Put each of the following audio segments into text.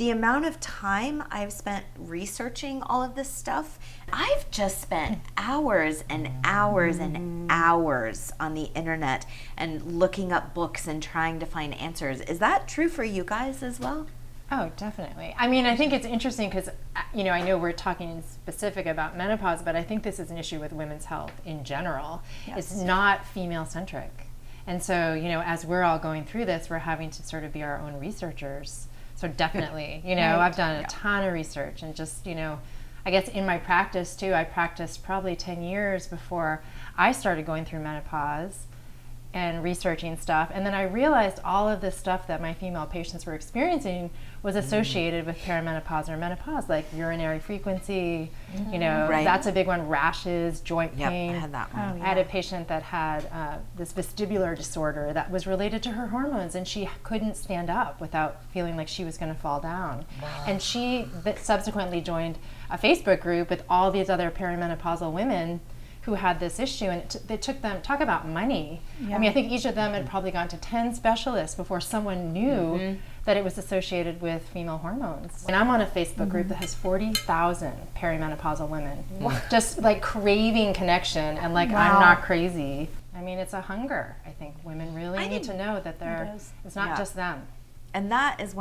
the amount of time I've spent researching all of this stuff, I've just spent hours and hours and hours on the internet and looking up books and trying to find answers. Is that true for you guys as well? Oh, definitely. I mean, I think it's interesting because, you know, I know we're talking specific about menopause, but I think this is an issue with women's health in general. Yes. It's not female-centric. And so, you know, as we're all going through this, we're having to sort of be our own researchers. So definitely, you know, I've done a ton of research and just, you know, I guess in my practice too, I practiced probably 10 years before I started going through menopause and researching stuff. And then I realized all of this stuff that my female patients were experiencing was associated with perimenopause or menopause, like urinary frequency, you know, that's a big one, rashes, joint pain. I had that one. I had a patient that had this vestibular disorder that was related to her hormones, and she couldn't stand up without feeling like she was going to fall down. Wow. And she subsequently joined a Facebook group with all these other perimenopausal women who had this issue, and they took them, talk about money. I mean, I think each of them had probably gone to 10 specialists before someone knew that it was associated with female hormones. And I'm on a Facebook group that has 40,000 perimenopausal women, just like craving connection and like, I'm not crazy. I mean, it's a hunger. I think women really need to know that it's not just them. And that is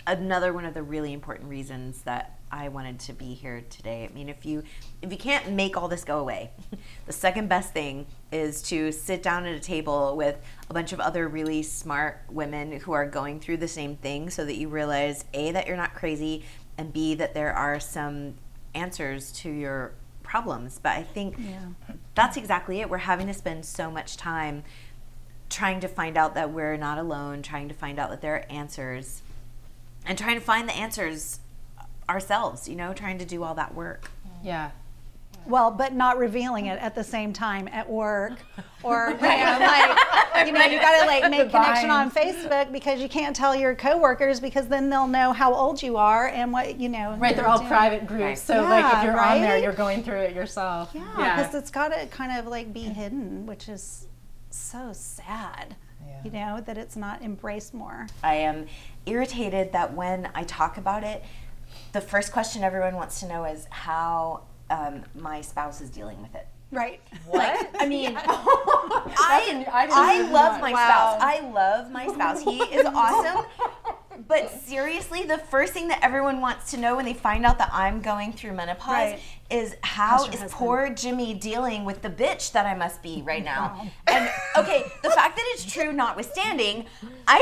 another one of the really important reasons that I wanted to be here today. I mean, if you can't make all this go away, the second best thing is to sit down at a table with a bunch of other really smart women who are going through the same thing, so that you realize A, that you're not crazy, and B, that there are some answers to your problems. But I think that's exactly it. We're having to spend so much time trying to find out that we're not alone, trying to find out that there are answers, and trying to find the answers ourselves, you know, trying to do all that work. Yeah. Well, but not revealing it at the same time at work, or you know, like, you know, you got to like make connection on Facebook, because you can't tell your coworkers, because then they'll know how old you are and what, you know. Right, they're all private groups, so like if you're on there, you're going through it yourself. Yeah, because it's got to kind of like be hidden, which is so sad. You know, that it's not embraced more. I am irritated that when I talk about it, the first question everyone wants to know is how my spouse is dealing with it. Right. What? I mean, I love my spouse. I love my spouse. He is awesome. But seriously, the first thing that everyone wants to know when they find out that I'm going through menopause is how is poor Jimmy dealing with the bitch that I must be right now. And okay, the fact that it's true notwithstanding, I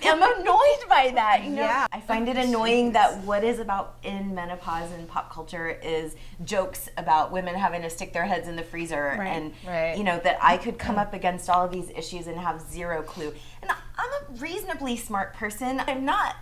am annoyed by that. You know, I find it annoying that what is about in menopause and pop culture is jokes about women having to stick their heads in the freezer, and you know, that I could come up against all of these issues and have zero clue. And I'm a reasonably smart person. I'm not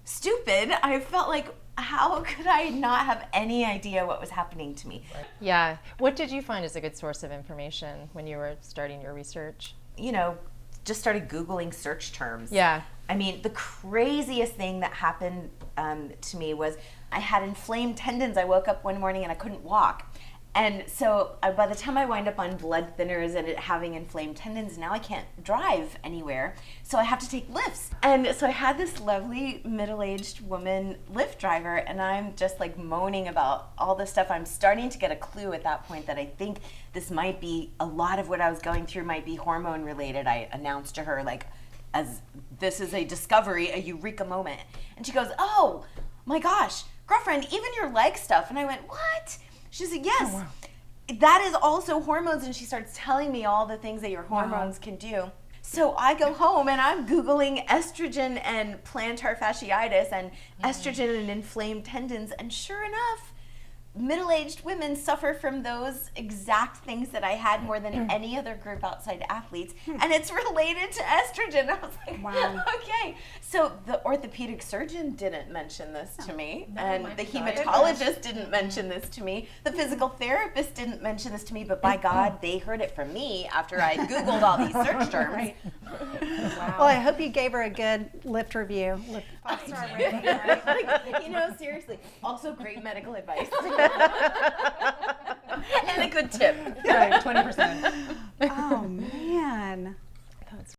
stupid. I felt like, how could I not have any idea what was happening to me? Yeah. What did you find as a good source of information when you were starting your research? You know, just started Googling search terms. Yeah. I mean, the craziest thing that happened to me was I had inflamed tendons. I woke up one morning and I couldn't walk. And so by the time I wind up on blood thinners and having inflamed tendons, now I can't drive anywhere. So I have to take Lyfts. And so I had this lovely middle-aged woman Lyft driver, and I'm just like moaning about all this stuff. I'm starting to get a clue at that point that I think this might be, a lot of what I was going through might be hormone related. I announced to her, like, as this is a discovery, a eureka moment. And she goes, oh my gosh, girlfriend, even your leg stuff. And I went, what? She said, yes, that is also hormones. And she starts telling me all the things that your hormones can do. So I go home and I'm Googling estrogen and plantar fasciitis and estrogen and inflamed tendons. And sure enough, middle-aged women suffer from those exact things that I had more than any other group outside athletes, and it's related to estrogen. I was like, wow. Okay. So the orthopedic surgeon didn't mention this to me, and the hematologist didn't mention this to me, the physical therapist didn't mention this to me, but by God, they heard it from me after I Googled all these search terms. Wow. Well, I hope you gave her a good Lyft review. Lyft 5-star rating, right? Like, you know, seriously. Also great medical advice. And a good tip. Right, 20%. Oh, man.